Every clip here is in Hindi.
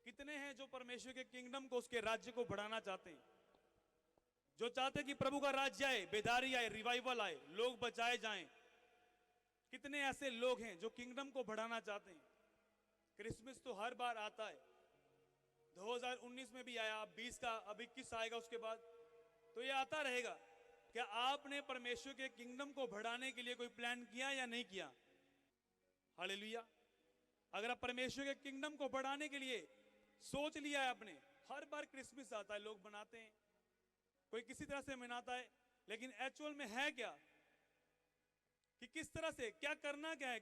कितने हैं जो परमेश्वर के किंगडम को, उसके राज्य को बढ़ाना चाहते हैं, जो चाहते हैं कि प्रभु का राज्य आए, बेदारी आए, रिवाइवल आए, लोग बचाए जाएं। कितने ऐसे लोग हैं जो किंगडम को बढ़ाना चाहते हैं। क्रिसमस तो हर बार आता है, 2019 में भी आया, अब 20 का, अब 21 आएगा उसके बाद, तो ये आता रहेगा। क्या आपने परमेश्वर के किंगडम को बढ़ाने के लिए कोई प्लान किया या नहीं किया? हालेलुया। अगर आप परमेश्वर के किंगडम को बढ़ाने के लिए सोच लिया है आपने, हर बार क्रिसमस आता है, लोग बनाते हैं, कोई किसी तरह से मनाता है, लेकिन एक्चुअल में है क्या कि किस तरह से, क्या करना क्या है?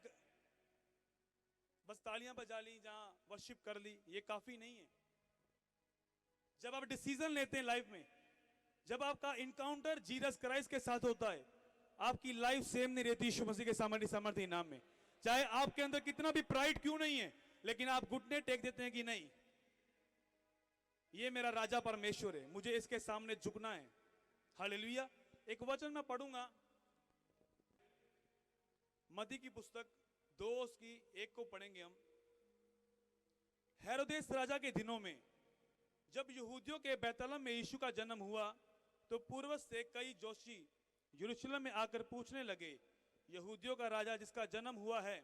बस तालियां बजा ली, जहां वर्शिप कर ली, ये काफी नहीं है। जब आप डिसीजन लेते हैं लाइफ में, जब आपका इनकाउंटर जीसस क्राइस्ट के साथ होता है, आपकी लाइफ सेम नहीं रहती यीशु मसीह के सामर्थ्य नाम में। चाहे आपके अंदर कितना भी प्राइड क्यों नहीं है, लेकिन आप घुटने टेक देते हैं कि नहीं, ये मेरा राजा परमेश्वर है, मुझे इसके सामने झुकना है। हालेलुया। एक वचन मैं पढ़ूंगा, मत्ती की पुस्तक 2:1 को पढ़ेंगे हम। हेरोदेस राजा के दिनों में जब यहूदियों के बैतलहम में यीशु का जन्म हुआ, तो पूर्व से कई जोशी यरूशलेम में आकर पूछने लगे, यहूदियों का राजा जिसका जन्म हुआ है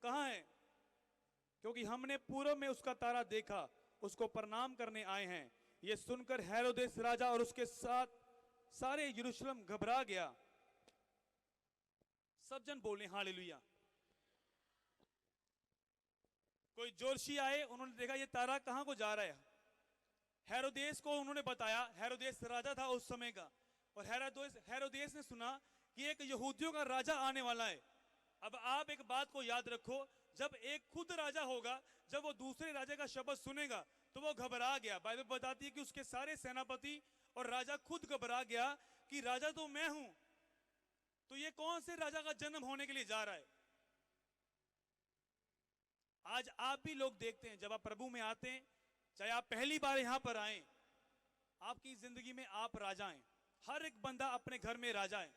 कहां है? क्योंकि हमने पूर्व में उसका तारा देखा, उसको प्रणाम करने आए हैं। यह सुनकर हेरोदेस राजा और उसके साथ सारे यरूशलेम घबरा गया। सब जन बोले हालेलुया। कोई जोशी आए, उन्होंने देखा ये तारा कहां को जा रहा है। हेरोदेस को उन्होंने बताया, हेरोदेस राजा था उस समय का, और हेरोदेस ने सुना कि एक यहूदियों का राजा आने वाला है। अब आप एक बात को याद रखो, जब एक खुद राजा होगा, जब वो दूसरे राजा का शब्द सुनेगा तो वो घबरा गया। बाइबल बताती है कि उसके सारे सेनापति और राजा खुद घबरा गया कि राजा तो मैं हूं, तो ये कौन से राजा का जन्म होने के लिए जा रहा है। आज आप भी लोग देखते हैं, जब आप प्रभु में आते हैं, चाहे आप पहली बार यहां पर आए, आपकी जिंदगी में आप राजा हैं। हर एक बंदा अपने घर में राजा है।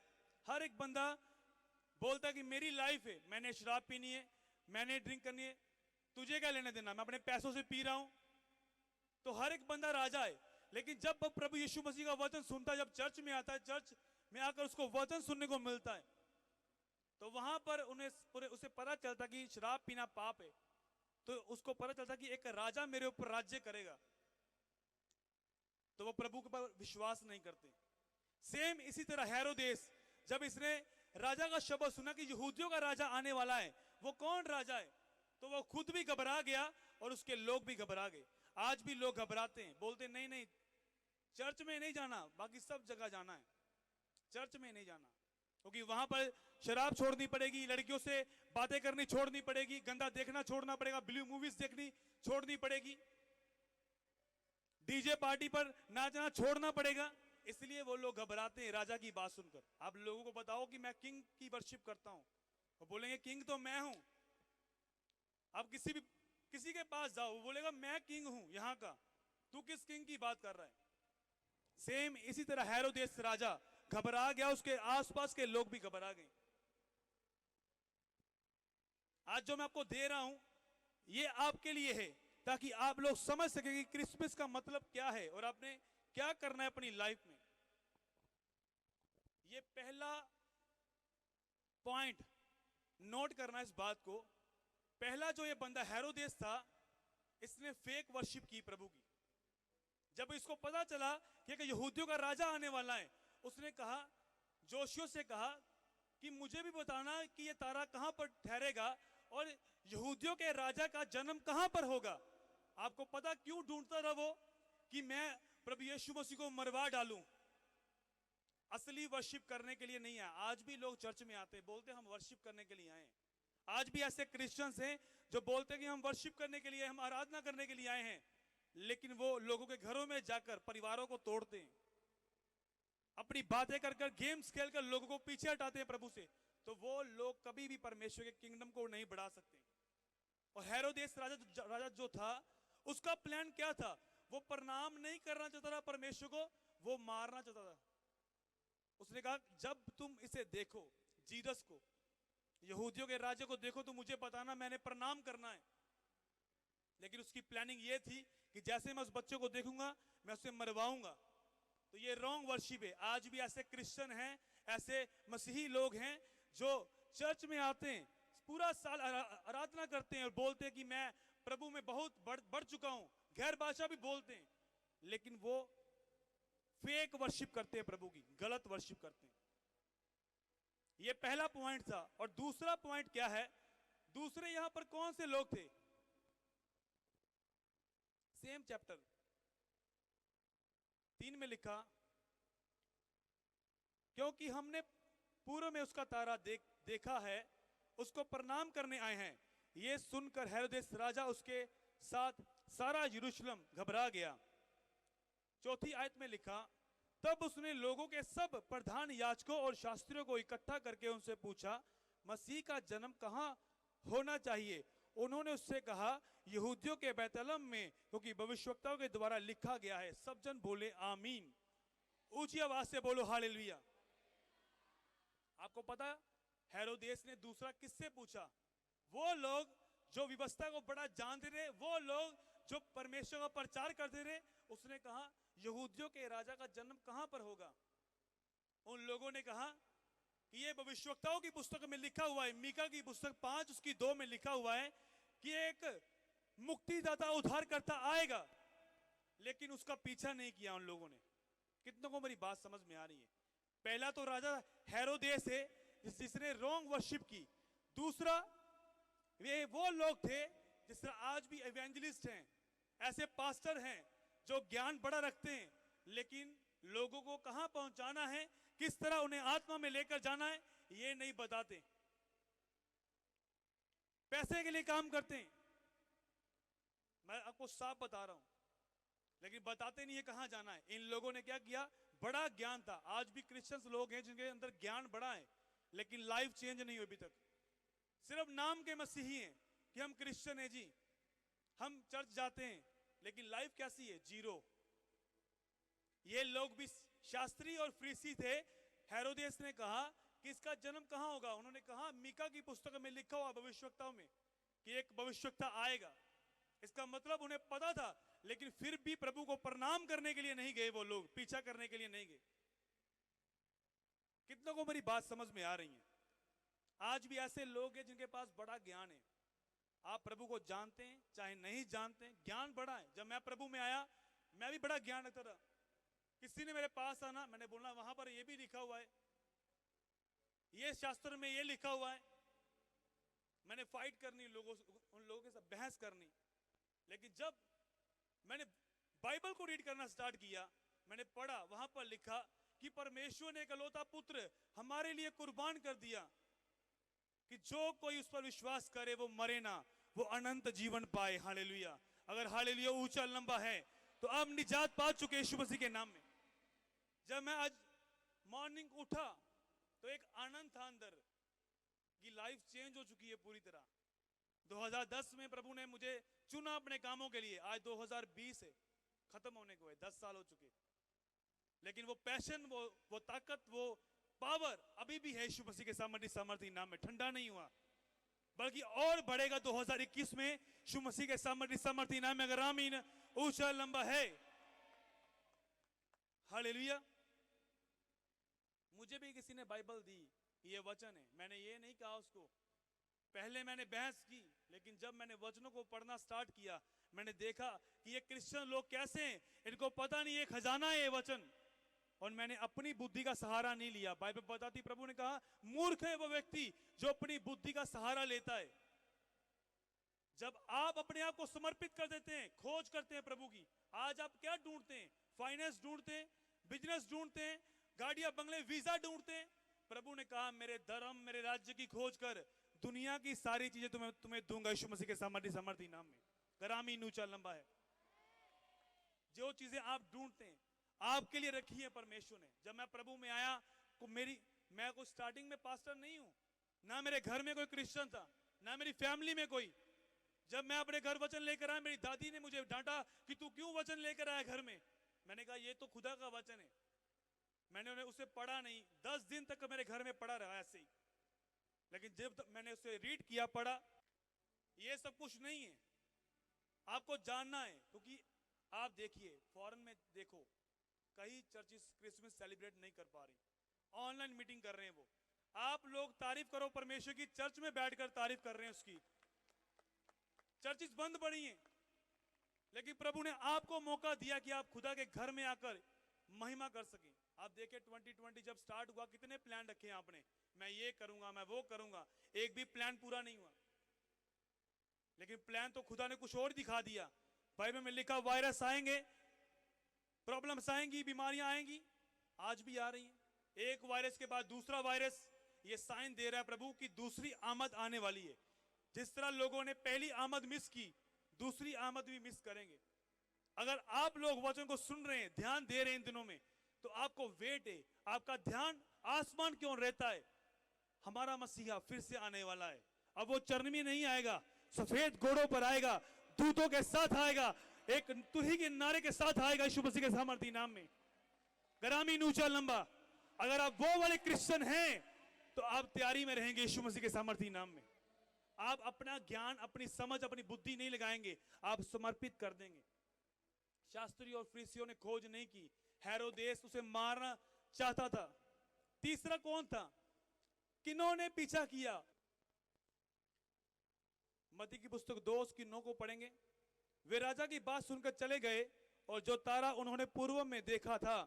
हर एक बंदा बोलता है कि मेरी लाइफ है, मैंने शराब पीनी है, मैंने ड्रिंक करनी है, तुझे क्या लेने देना, मैं अपने पैसों से पी रहा हूं। तो हर एक बंदा राजा है। लेकिन जब प्रभु यीशु मसीह का वचन सुनता है, जब चर्च में आता है, चर्च में आकर उसको वचन सुनने को मिलता है, तो वहां पर उसे पता चलता कि शराब पीना पाप है। तो उसको पता चलता कि एक राजा मेरे ऊपर राज्य करेगा, तो वो प्रभु के ऊपर विश्वास नहीं करते। सेम इसी तरह हेरोदेस, जब इसने राजा का शब्द सुना कि यहूदियों का राजा आने वाला है, वो कौन राजा है, तो वो खुद भी घबरा गया और उसके लोग भी घबरा गए। आज भी लोग घबराते हैं, बोलते नहीं नहीं, चर्च में नहीं जाना, बाकी सब जगह जाना है, चर्च में नहीं जाना, क्योंकि वहां पर शराब छोड़नी पड़ेगी, लड़कियों से बातें करनी छोड़नी पड़ेगी, गंदा देखना छोड़ना पड़ेगा, ब्लू मूवीज देखनी छोड़नी पड़ेगी, डीजे पार्टी पर नाचना छोड़ना पड़ेगा। इसलिए वो लोग घबराते हैं राजा की बात सुनकर। आप लोगों को बताओ कि मैं किंग की वर्शिप करता हूं, वो बोलेंगे किंग तो मैं हूं। आप किसी के पास जाओ, वो बोलेगा मैं किंग हूं यहां का, तू किस किंग की बात कर रहा है। सेम इसी तरह हेरोदेस राजा घबरा गया, उसके आसपास के लोग भी घबरा गए। आज जो मैं आपको दे रहा हूं, ये आपके लिए है, ताकि आप लोग समझ सके कि क्रिसमस का मतलब क्या है और आपने क्या करना है अपनी लाइफ में। ये पहला पॉइंट नोट करना है इस बात को। पहला जो ये बंदा हेरोदेस था, इसने फेक वर्शिप की प्रभु की। जब इसको पता चला कि यहूदियों का राजा आने वाला है, उसने कहा, जोशियों से कहा कि मुझे भी बताना कि ये तारा कहां पर ठहरेगा और यहूदियों के राजा का जन्म कहां पर होगा। आपको पता क्यों ढूंढता रहा वो, कि मैं प्रभु यीशु मसीह को मरवा डालूं। असली वर्शिप करने के लिए नहीं आया। आज भी लोग चर्च में आते हैं, बोलते हम वर्शिप करने के लिए आए। आज भी ऐसे क्रिश्चियंस हैं जो बोलते हैं कि हम वर्शिप करने के लिए, हम आराधना करने के लिए आए हैं, लेकिन वो लोगों के घरों में जाकर परिवारों को तोड़ते हैं, अपनी बातें कर कर, गेम्स खेलकर लोगों को पीछे हटाते हैं प्रभु से। तो वो लोग कभी भी परमेश्वर के किंगडम को नहीं बढ़ा सकते। और हेरोदेस राजा जो था, उसका प्लान क्या था? वो प्रणाम नहीं करना चाहता था परमेश्वर को, वो मारना चाहता था। उसने कहा जब तुम इसे देखो, जीसस को, यहूदियों के राजा को देखो, तो मुझे बताना, मैंने प्रणाम करना है। लेकिन उसकी प्लानिंग ये थी कि जैसे मैं उस बच्चे को देखूंगा मैं उसे मरवाऊंगा। तो ये रॉन्ग वर्शिप है। आज भी ऐसे क्रिश्चियन हैं, ऐसे मसीही लोग हैं जो चर्च में आते हैं, पूरा साल आराधना करते हैं और बोलते हैं कि मैं प्रभु में बहुत बढ़ चुका हूं, गैर भाषा भी बोलते हैं, लेकिन वो फेक वर्शिप करते हैं, प्रभु की गलत वर्शिप करते हैं। ये पहला पॉइंट था। और दूसरा पॉइंट क्या है, दूसरे यहां पर कौन से लोग थे? सेम चैप्टर 3 में लिखा, क्योंकि हमने पूर्व में उसका तारा देखा है, उसको प्रणाम करने आए हैं। ये सुनकर हेरोदेस राजा उसके साथ सारा यरूशलेम घबरा गया। चौथी आयत में लिखा, तब उसने लोगों के सब प्रधान याजकों और शास्त्रियों को इकट्ठा करके उनसे पूछा, मसीह का जन्म कहां होना चाहिए? उन्होंने उससे कहा, यहूदियों के बैतलहम में, क्योंकि भविष्यवक्ताओं के द्वारा लिखा गया है। सब जन बोले आमीन। ऊंची आवाज से बोलो हालेलुया। आपको पता हेरोदेस ने दूसरा किससे पूछा? वो लोग जो व्यवस्था को बड़ा जानते थे, वो लोग जो परमेश्वर का प्रचार करते थे, उसने कहा यहूदियों के राजा का जन्म कहां पर होगा? उन लोगों ने कहा कि ये भविष्यवक्ताओं की पुस्तक में लिखा हुआ है, मीका की पुस्तक 5 उसकी 2 में लिखा हुआ है कि एक मुक्तिदाता उद्धारकर्ता आएगा, लेकिन उसका पीछा नहीं किया उन लोगों ने। कितनों को मेरी बात समझ में आ रही है? पहला तो राजा हेरोदेस है जिसने रॉन्ग वर्शिप की। दूसरा वे वो लोग थे जिस तरह आज भी इवेंजलिस्ट हैं, ऐसे पास्टर हैं जो ज्ञान बड़ा रखते हैं, लेकिन लोगों को कहां पहुंचाना है, किस तरह उन्हें आत्मा में लेकर जाना है, ये नहीं बताते। पैसे के लिए काम करते हैं, मैं आपको साफ बता रहा हूं, लेकिन बताते नहीं है कहां जाना है। इन लोगों ने क्या किया? बड़ा ज्ञान था। आज भी क्रिश्चियंस लोग हैं जिनके अंदर ज्ञान बड़ा है, लेकिन लाइफ चेंज नहीं हुई अभी तक। सिर्फ नाम के मसीही हैं कि हम क्रिश्चियन हैं जी, हम चर्च जाते हैं, लेकिन लाइफ कैसी है? जीरो। ये लोग भी शास्त्री और फरीसी थे। हेरोदेस ने कहा कि इसका जन्म कहां होगा? उन्होंने कहा मीका की पुस्तक में लिखा हुआ भविष्यवक्ताओं में कि एक भविष्यवक्ता आएगा। इसका मतलब उन्हें पता था, लेकिन फिर भी प्रभु को प्रणाम करने के लिए नहीं गए, वो लोग पीछा करने के लिए नहीं गए। कितनों को मेरी बात समझ में आ रही है? आज भी ऐसे लोग हैं जिनके पास बड़ा ज्ञान है। आप प्रभु को जानते हैं चाहे नहीं जानते हैं, ज्ञान बड़ा है। जब मैं प्रभु में आया, मैं भी बड़ा ज्ञान रखता था। किसी ने मेरे पास आना, मैंने बोलना वहां पर ये भी लिखा हुआ है, ये शास्त्र में ये लिखा हुआ है। मैंने फाइट करनी लोगों, उन लोगों के साथ बहस करनी। लेकिन जब मैंने बाइबल को रीड करना स्टार्ट किया, मैंने पढ़ा, वहां पर लिखा कि परमेश्वर ने इकलौता पुत्र हमारे लिए कुर्बान कर दिया कि जो कोई उस पर विश्वास करे वो मरे ना, वो अनंत जीवन पाए। हालेलुया। अगर हालेलुया ऊंचा लंबा है तो आप निजात पा चुके यीशु मसीह के नाम में। जब मैं आज मॉर्निंग उठा तो एक आनंद था अंदर कि लाइफ चेंज हो चुकी है पूरी तरह। 2010 में प्रभु ने मुझे चुना अपने कामों के लिए। आज 2020 है, खत्म होने को है, 10 साल हो चुके, लेकिन वो पैशन, वो ताकत, वो पावर अभी भी है यीशु मसीह के सामर्थी नाम में। ठंडा नहीं हुआ, बल्कि और बढ़ेगा 2021 में यीशु मसीह के सामर्थी नाम में। अगर आमीन ऊंचा लंबा है। हालेलुया। मुझे भी किसी ने बाइबल दी, ये वचन है, मैंने ये नहीं कहा उसको। पहले मैंने बहस की, लेकिन जब मैंने वचनों को पढ़ना स्टार्ट किया, मैंने देखा कि ये क्रिश्चियन लोग कैसे हैं, इनको पता नहीं ये खजाना है ये वचन। और मैंने अपनी बुद्धि का सहारा नहीं लिया। बाइबल बताती, प्रभु ने कहा मूर्ख है वो व्यक्ति जो अपनी बुद्धि का सहारा लेता है। जब आप अपने आप को समर्पित कर देते हैं, खोज करते हैं प्रभु की। आज आप क्या ढूंढते हैं? फाइनेंस ढूंढते हैं, बिजनेस ढूंढते हैं, गाड़ियां बंगले वीजा ढूंढते हैं। प्रभु ने कहा मेरे धर्म मेरे राज्य की खोज कर, दुनिया की सारी चीजें तुम्हें दूंगा यीशु मसीह के सामर्थी नाम में। गरामी ऊंचा लंबा है। जो चीजें आप ढूंढते हैं आपके लिए रखी है परमेश्वर ने। जब मैं प्रभु में आया, मैं कोई स्टार्टिंग में पास्टर नहीं हूं, ना मेरे घर में कोई क्रिश्चियन था, ना मेरी फैमिली में कोई। जब मैं अपने घर वचन लेकर आया, मेरी दादी ने मुझे डांटा कि तू क्यों वचन लेकर आया घर में। मैंने कहा ये तो खुदा का वचन है। मैंने उसे पढ़ा नहीं, 10 दिन तक मेरे घर में पड़ा रहा ऐसे ही। लेकिन जब मैंने उसे रीड किया, पढ़ा, ये सब कुछ नहीं है। आपको जानना है, क्योंकि आप देखिए फॉरेन में देखो, कई चर्चेस क्रिसमस सेलिब्रेट नहीं कर पा रही, ऑनलाइन मीटिंग कर रहे हैं वो। आप लोग तारीफ करो परमेश्वर की, चर्च में बैठकर तारीफ कर रहे हैं उसकी। चर्चेस बंद पड़ी हैं, लेकिन प्रभु ने आपको मौका दिया कि आप खुदा के घर में आकर महिमा कर सकें। आप देखिए 2020 जब स्टार्ट हुआ, कितने प्लान रखे हैं आपने, मैं ये करूंगा, मैं वो करूंगा, एक भी प्लान पूरा नहीं हुआ। लेकिन प्लान तो खुदा ने कुछ और दिखा दिया। बाइबल में लिखा वायरस आएंगे, प्रॉब्लम्स आएंगी, बीमारियां आएंगी, आज भी आ रही हैं, एक वायरस के बाद दूसरा वायरस। ये साइन दे रहा है प्रभु की दूसरी आमद आने वाली है। जिस तरह लोगों ने पहली आमद मिस की, दूसरी आमद भी मिस करेंगे। अगर आप लोग वचन को सुन रहे हैं, ध्यान दे रहे हैं इन दिनों में, तो आपको वेट है, आपका ध्यान आसमान क्यों रहता है? हमारा मसीहा फिर से आने वाला है। अब वो चरण में नहीं आएगा, सफेद घोड़ों पर आएगा, दूतों के साथ आएगा, एक तुरही के नारे के साथ आएगा यीशु मसीह के सामर्थी नाम में। ग्रामीण ऊंचा लंबा, अगर आप वो वाले क्रिश्चियन हैं तो आप तैयारी में रहेंगे यीशु मसीह के सामर्थी नाम में। आप अपना ज्ञान, अपनी समझ, अपनी बुद्धि नहीं लगाएंगे, आप समर्पित कर देंगे। शास्त्री और फरीसियों ने खोज नहीं की, हेरोदेस उसे मारना चाहता था। तीसरा कौन था? किन्होंने पीछा किया? मत्ती की पुस्तक 2:9 को पढ़ेंगे। वे राजा की बात सुनकर चले गए और जो तारा उन्होंने पूर्व में देखा था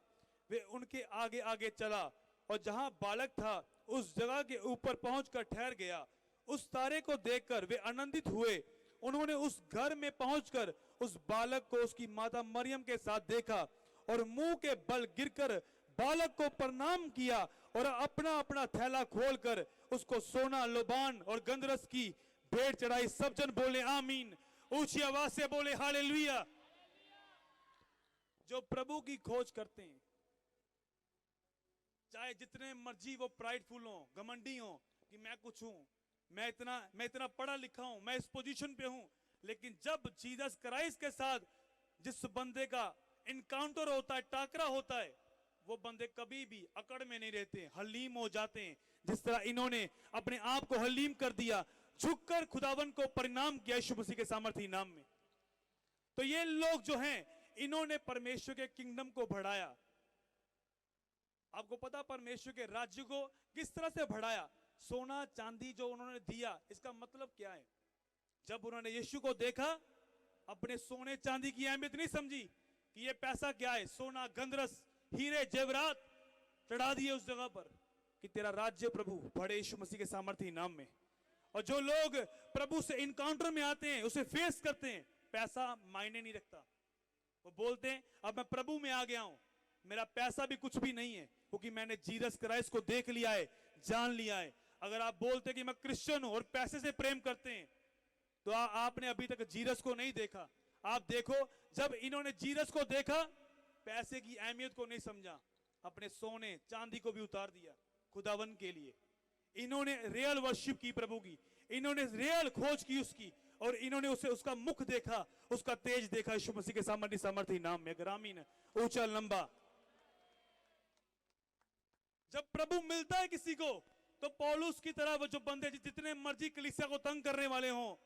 वे उनके आगे आगे चला और जहां बालक था उस जगह के ऊपर पहुंचकर ठहर गया। उस तारे को देखकर वे आनंदित हुए। उन्होंने उस घर में पहुंचकर उस बालक को उसकी माता मरियम के साथ देखा और मुंह के बल गिरकर बालक को प्रणाम किया और अपना अपना थैला खोलकर उसको सोना, लोबान और गंधरस की भेंट चढ़ाई। सब जन बोले आमीन, ऊंची आवाज से बोले हालेलुया। जो प्रभु की खोज करते हैं, चाहे जितने मर्जी वो प्राइडफुल हो, घमंडी हो कि मैं कुछ हूं, मैं इतना पढ़ा लिखा हूं, मैं इस पोजीशन पे हूं, लेकिन जब जीसस क्राइस्ट के साथ जिस बंदे का इनकाउंटर होता है, टाकरा होता है, वो बंदे कभी भी अकड़ में नहीं रहते, हलीम हो जाते हैं। जिस तरह इन्होंने अपने आप को हलीम कर दिया, झुककर खुदावन को परिणाम किया यीशु मसीह के सामर्थी नाम में। तो ये लोग जो हैं, इन्होंने परमेश्वर के किंगडम को बढ़ाया। आपको पता परमेश्वर के राज्य को किस तरह से बढ़ाया? सोना चांदी जो उन्होंने दिया, इसका मतलब क्या है? जब उन्होंने यीशु को देखा, अपने सोने चांदी की अहमियत नहीं समझी कि ये पैसा क्या है, सोना, गंधरस, हीरे, जेवरात चढ़ा दिए उस जगह पर कि तेरा राज्य प्रभु बढ़े यीशु मसीह के सामर्थी नाम में। और जो लोग प्रभु से इनकाउंटर में आते हैं, उसे फेस करते हैं, पैसा मायने नहीं रखता। वो बोलते हैं अब मैं प्रभु में आ गया हूं, मेरा पैसा भी कुछ भी नहीं है, क्योंकि मैंने जीसस क्राइस्ट को देख लिया है, जान लिया है। अगर आप बोलते कि मैं क्रिश्चियन हूं और पैसे से प्रेम करते हैं, तो आपने अभी तक जीसस को नहीं देखा। आप देखो, जब इन्होंने जीसस को देखा, पैसे की अहमियत को नहीं समझा, अपने सोने चांदी को भी उतार दिया खुदावन के लिए। इन्होंने रियल वर्शिप की प्रभु की, इन्होंने रियल खोज की उसकी, और इन्होंने उसे उसका मुख देखा, उसका तेज देखा यीशु मसीह के सामर्थी नाम में। ग्रामीण ऊंचा लंबा, जब प्रभु मिलता है किसी को, तो पौलुस की तरह वो जो बंदे जितने मर्जी कलीसिया को तंग करने वाले हों,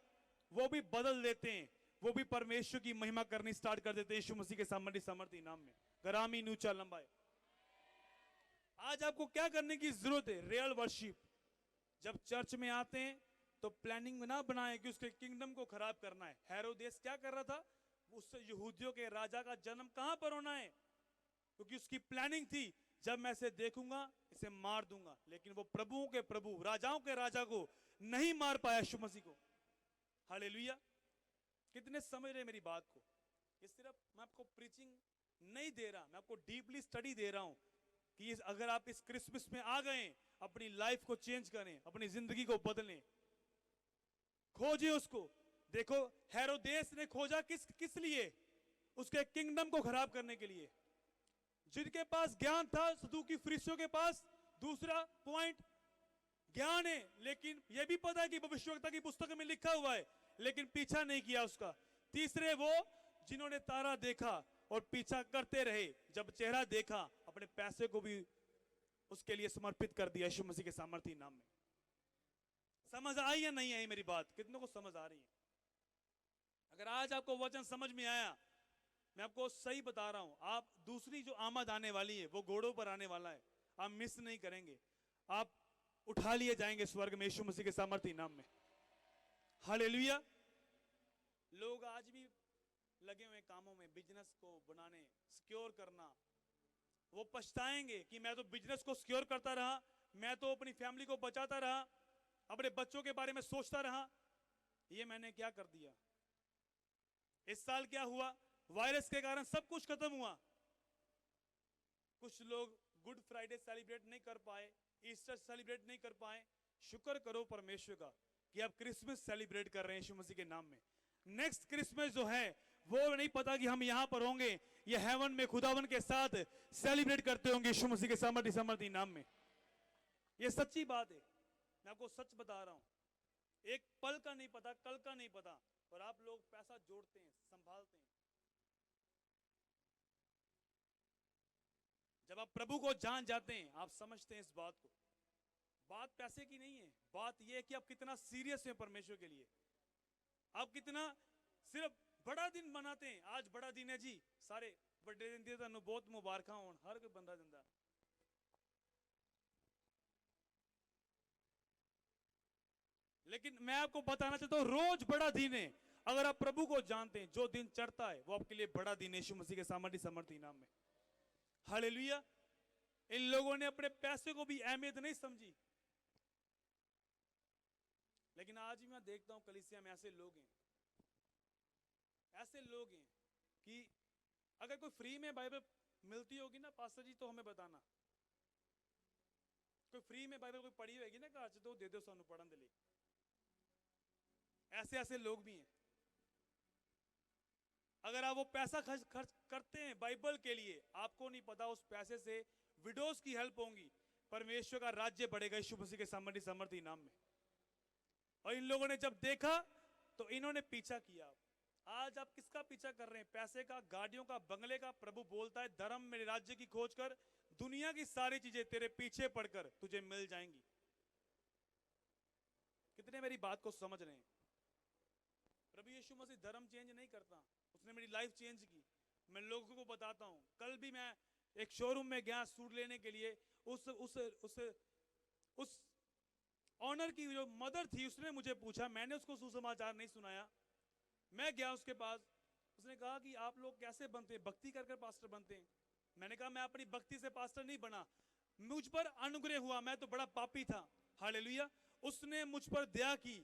वो भी बदल देते हैं, वो भी परमेश्वर की महिमा करनी स्टार्ट कर देते हैं यीशु मसीह के सामर्थी नाम में। ग्रामीण ऊंचा लंबा। आज आपको क्या करने की जरूरत है? Real worship. जब चर्च में आते हैं तो प्लानिंग ना बनाए कि उसके किंगडम को खराब करना है। हेरोदेस क्या कर रहा था? उससे यहूदियों के राजा का जन्म कहां पर होना है, क्योंकि उसकी प्लानिंग थी, जब मैं इसे देखूंगा इसे मार दूंगा। लेकिन वो प्रभुओं के प्रभु, राजाओं के राजा को नहीं मार पाया, यीशु मसीह को। हालेलुया। कितने समझ रहे मेरी बात को? ये सिर्फ मैं आपको प्रीचिंग नहीं दे रहा, मैं आपको डीपली स्टडी दे रहा हूं कि अगर आप इस क्रिसमस में आ गए, अपनी लाइफ को चेंज करें, अपनी जिंदगी को बदलें, खोजे उसको। देखो हेरोदेस ने खोजा किस लिए? उसके किंगडम को खराब करने के लिए। जिनके पास ज्ञान था, सदूकी फरीसियों के पास दूसरा पॉइंट ज्ञान है, लेकिन यह भी पता है कि भविष्यवक्ता की पुस्तक में लिखा हुआ है, लेकिन पीछा नहीं किया उसका। तीसरे वो जिन्होंने तारा देखा और पीछा करते रहे, जब चेहरा देखा अपने पैसे को भी उसके लिए समर्पित कर दिया यीशु मसीह के सामर्थी नाम में। समझ आई या नहीं आई मेरी बात? कितनों को समझ आ रही है? अगर आज आपको वचन समझ में आया, मैं आपको सही बता रहा हूं, आप दूसरी जो आमद आने वाली है वो घोड़ों पर आने वाला है, आप मिस नहीं करेंगे, आप उठा लिए जाएंगे स्वर्ग में यीशु मसीह के सामर्थी नाम में। हालेलुया। लोग आज भी लगे हुए कामों में, बिजनेस को बनाने, सिक्योर करना। वो पछताएंगे कि मैं तो बिजनेस को सिक्योर करता रहा, मैं तो अपनी फैमिली को बचाता रहा, अपने बच्चों के बारे में सोचता रहा, ये मैंने क्या कर दिया। इस साल क्या हुआ, वायरस के कारण सब कुछ खत्म हुआ। कुछ लोग गुड फ्राइडे सेलिब्रेट नहीं कर पाए, ईस्टर सेलिब्रेट नहीं कर पाए। शुक्र करो परमेश्वर का कि आप क्रिसमस सेलिब्रेट कर रहे हैं यीशु मसीह के नाम में। नेक्स्ट क्रिसमस जो है वो नहीं पता कि हम यहां पर होंगे या हेवन में खुदावन के साथ सेलिब्रेट करते होंगे यीशु मसीह के सामर्थी नाम में। ये सच्ची बात है, मैं आपको सच बता रहा हूं। एक पल का नहीं पता, कल का नहीं पता, और आप लोग पैसा जोड़ते हैं, संभालते हैं। जब आप प्रभु को जान जाते हैं, आप समझते हैं इस बात को। बात पैसे की नहीं है, बात यह है कि आप कितना सीरियस हैं परमेश्वर के लिए, आप कितना सिर्फ बड़ा दिन मनाते हैं। आज बड़ा दिन है जी, सारे बड़े दिन दिए, बहुत मुबारक हो, हर कोई बंदा दिंदा। लेकिन मैं आपको बताना चाहता हूं, रोज बड़ा दिन है अगर आप प्रभु को जानते हैं। जो दिन चढ़ता है वो आपके लिए बड़ा दिन है यीशु मसीह के सामर्थी नाम में। हालेलुया। इन लोगों ने अपने पैसे को भी अहमियत नहीं समझी। लेकिन आज भी मैं देखता हूं कलीसिया में ऐसे लोग हैं कि अगर कोई फ्री में बाइबल मिलती होगी ना पास्टर जी, तो हमें बताना। कोई फ्री में बाइबल कोई पढ़ी होगी ना घर से, तो दे दो सानू पढ़न दे लिए। ऐसे लोग भी हैं। अगर आप वो पैसा खर्च करते हैं बाइबल के लिए, आपको नहीं पता उस पैसे से विडोज की हेल्प होगी, परमेश्वर का राज्य बढ़ेगा यीशु मसीह के सामर्थी नाम में। और इन लोगों ने जब देखा तो इन्होंने पीछा किया। आज आप किसका पीछा कर रहे हैं? पैसे का, गाड़ियों का, बंगले का? प्रभु बोलता है धर्म मेरे राज्य की खोज कर, दुनिया की सारी चीजें तेरे पीछे पड़कर तुझे मिल जाएंगी। कितने मेरी बात को समझ रहे हैं? प्रभु यीशु मसीह धर्म चेंज नहीं करता, उसने मेरी लाइफ चेंज की। मैं लोगों को बताता हूं। कल भी मैं एक शोरूम में गया सूट लेने के लिए। उस ऑनर की जो मदर थी, उसने मुझे पूछा, मैंने उसको सुसमाचार नहीं सुनाया। मैं गया उसके पास, उसने कहा कि आप लोग कैसे बनते हैं? भक्ति कर पास्टर बनते हैं। मैंने कहा मैं अपनी भक्ति से पास्टर नहीं बना, मुझ पर अनुग्रह हुआ, मैं तो बड़ा पापी था। हालेलुया। उसने मुझ पर दया की।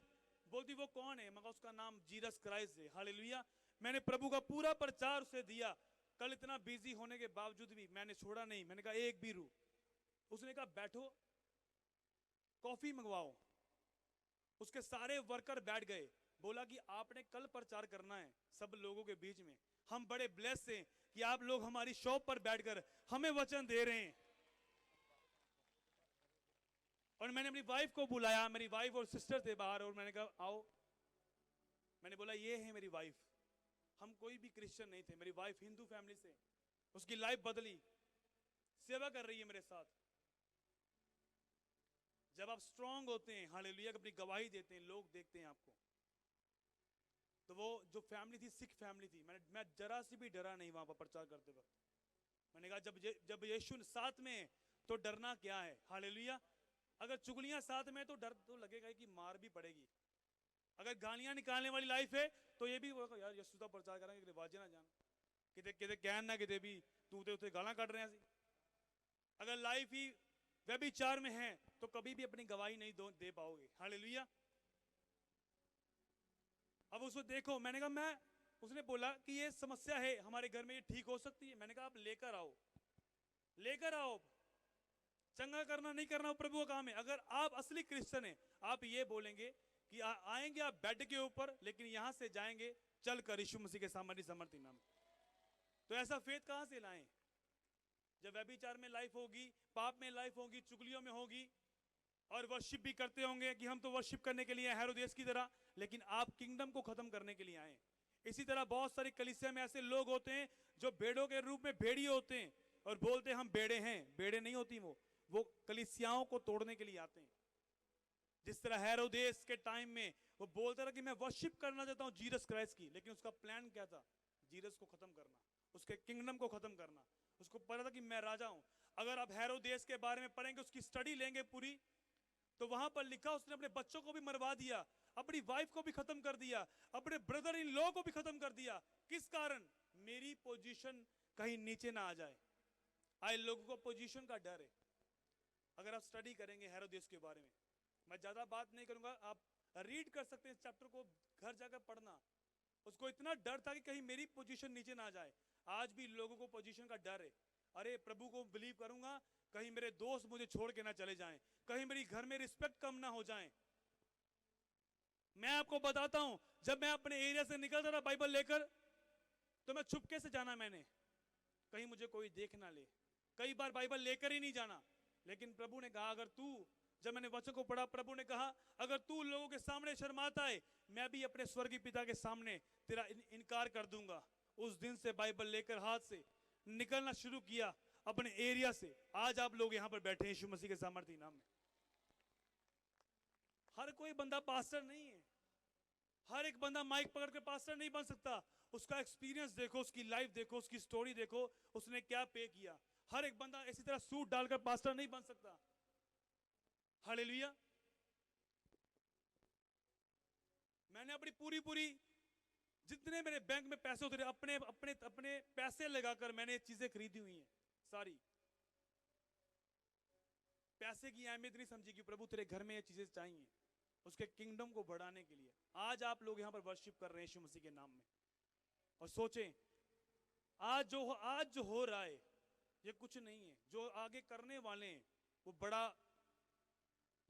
बोलती वो कौन है? मगर उसका नाम जीसस क्राइस्ट है। हालेलुया। मैंने प्रभु का पूरा प्रचार उसे दिया। कल इतना बिजी होने के बावजूद भी मैंने छोड़ा नहीं। मैंने कहा एक भी रू। उसने कहा बैठो, कॉफी मंगवाओ। उसके सारे वर्कर बैठ गए। बोला कि आपने कल प्रचार करना है सब लोगों के बीच में। हम बड़े ब्लेस हैं कि आप लोग हमारी शॉप पर बैठकर हमें वचन दे रहे हैं। और मैंने अपनी वाइफ को बुलाया, मेरी वाइफ और सिस्टर थे बाहर, और मैंने कहा आओ। मैंने बोला ये है मेरी वाइफ। हम कोई भी क्रिश्चियन नहीं थे, मेरी वाइफ हिंदू फैमिली से, उसकी लाइफ बदली, सेवा कर रही है मेरे साथ। जब आप स्ट्रांग होते हैं, हालेलुया, अपनी गवाही देते हैं, लोग देखते हैं आपको। तो वो जो फैमिली थी, सिख फैमिली थी, मैं जरा सी भी डरा नहीं वहां पर प्रचार करते वक्त। मैंने कहा जब यीशु साथ में है तो डरना क्या है? हालेलुया। अगर चुगलियां साथ में है तो डर तो लगेगा कि मार भी पड़ेगी। अगर गालियां निकालने वाली लाइफ है तो ये भी यार यीशु का प्रचार करेंगे, रिवाजे ना जान किते कहन ना किते भी तू ते गाला कट रहे हैं। अगर लाइफ ही व्यभिचार में है तो कभी भी अपनी गवाही नहीं दे पाओगे। हालेलुया। अब उसको देखो, मैंने कहा उसने बोला कि ये समस्या है हमारे घर में, ये ठीक हो सकती है। मैंने कहा आप लेकर आओ। चंगा करना नहीं करना प्रभु का काम है। अगर आप असली क्रिश्चियन हैं, आप ये बोलेंगे कि आएंगे आप बेड के ऊपर, लेकिन यहां से जाएंगे चल कर यीशु मसीह के सामर्थी नाम। तो ऐसा फेथ कहां से लाएं? जब व्यभिचार में लाइफ होगी, पाप में लाइफ होगी, चुगलियों में होगी, और वर्शिप भी करते होंगे कि हम तो वर्शिप करने के लिए हेरोदेस की तरह, लेकिन आप किंगडम को खत्म करने के लिए आए। इसी तरह बहुत सारी कलीसिया में ऐसे लोग होते हैं जो भेड़ों के रूप में भेड़िए होते हैं और बोलते हैं हम भेड़े हैं। भेड़े नहीं होती वो कलीसियाओं को तोड़ने के लिए आते हैं। जिस तरह हेरोदेस के टाइम में वो बोलता था कि मैं वर्शिप करना चाहता हूं जीसस क्राइस्ट की, लेकिन उसका प्लान क्या था? जीसस को खत्म करना, उसके किंगडम को खत्म करना। उसको पता था कि मैं राजा हूं। अगर आप हेरोदेस के बारे में पढ़ेंगे, उसकी स्टडी लेंगे पूरी, तो वहां पर लिखा उसने अपने बच्चों को भी मरवा दिया, अपनी वाइफ को भी खत्म कर दिया, अपने ब्रदर इन लॉ को भी खत्म कर दिया। किस कारण? मेरी पोजीशन कहीं नीचे ना आ जाए। आए लोगों को पोजीशन का डर है। अगर आप स्टडी करेंगे हेरोदेस के बारे में, मैं ज्यादा बात नहीं करूंगा, आप रीड कर सकते हैं इस चैप्टर को, घर जाकर पढ़ना। उसको इतना डर था कि कहीं मेरी पोजीशन नीचे ना जाए। आज भी लोगों को पोजीशन का डर है। अरे प्रभु को बिलीव करूंगा, कहीं मेरे दोस्त मुझे छोड़ के ना चले जाएं, कहीं मेरी घर में रिस्पेक्ट कम ना हो जाए। मैं आपको बताता हूं, जब मैं अपने एरिया से निकलता था बाइबल लेकर, तो मैं चुपके से जाना, मैंने कहीं मुझे कोई देख ना ले। कई बार बाइबल लेकर ही नहीं जाना, लेकिन प्रभु ने कहा अगर तू, जब मैंने वचन को पढ़ा, प्रभु ने कहा अगर तू लोगों के सामने शर्माता है, मैं भी अपने स्वर्गीय पिता के सामने तेरा इनकार कर दूंगा। उस दिन से बाइबल लेकर हाथ से निकलना शुरू किया अपने एरिया से। आज आप लोग यहां पर बैठे हैं यीशु मसीह के सामर्थी नाम में। हर कोई बंदा पास्टर नहीं है, हर एक बंदा माइक पकड़ के पास्टर नहीं बन सकता। उसका एक्सपीरियंस देखो, उसकी लाइफ देखो, उसकी स्टोरी देखो, उसने क्या पे किया। हर एक बंदा इसी तरह सूट डालकर पास्टर नहीं बन सकता। हालेलुया। मैंने अपनी पूरी जितने मेरे बैंक में पैसे होते थे, अपने अपने अपने पैसे लगाकर मैंने चीजें खरीदी हुई हैं सारी। पैसे की अहमियत नहीं समझी कि प्रभु तेरे घर में ये चीजें चाहिए उसके किंगडम को बढ़ाने के लिए। आज आप लोग यहां पर वर्शिप कर रहे हैं यीशु मसीह के नाम में, और सोचें आज जो हो रहा है ये कुछ नहीं है, जो आगे करने वाले हैं वो बड़ा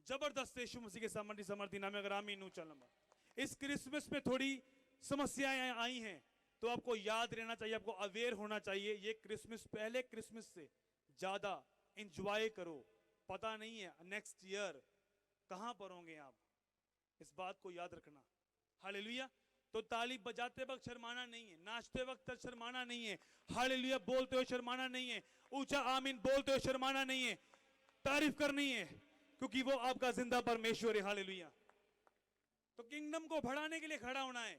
जबरदस्त है यीशु मसीह के सामर्थी नाम में। अगर आमीन नु चलना। इस क्रिसमस में थोड़ी समस्याएं आई हैं, तो आपको याद रहना चाहिए, आपको अवेयर होना चाहिए। ये क्रिसमस पहले क्रिसमस से ज्यादा एंजॉय करो। पता नहीं है नेक्स्ट ईयर कहां पर होंगे आप, इस बात को याद रखना। हालेलुया। तो ताली बजाते वक्त शर्माना नहीं है, नाचते वक्त शर्माना नहीं है, हालेलुया बोलते हुए शर्माना नहीं है, ऊंचा आमीन बोलते हुए शर्माना नहीं है, तारीफ करनी है, क्योंकि वो आपका जिंदा परमेश्वर है। हालेलुया। तो किंगडम को बढ़ाने के लिए खड़ा होना है।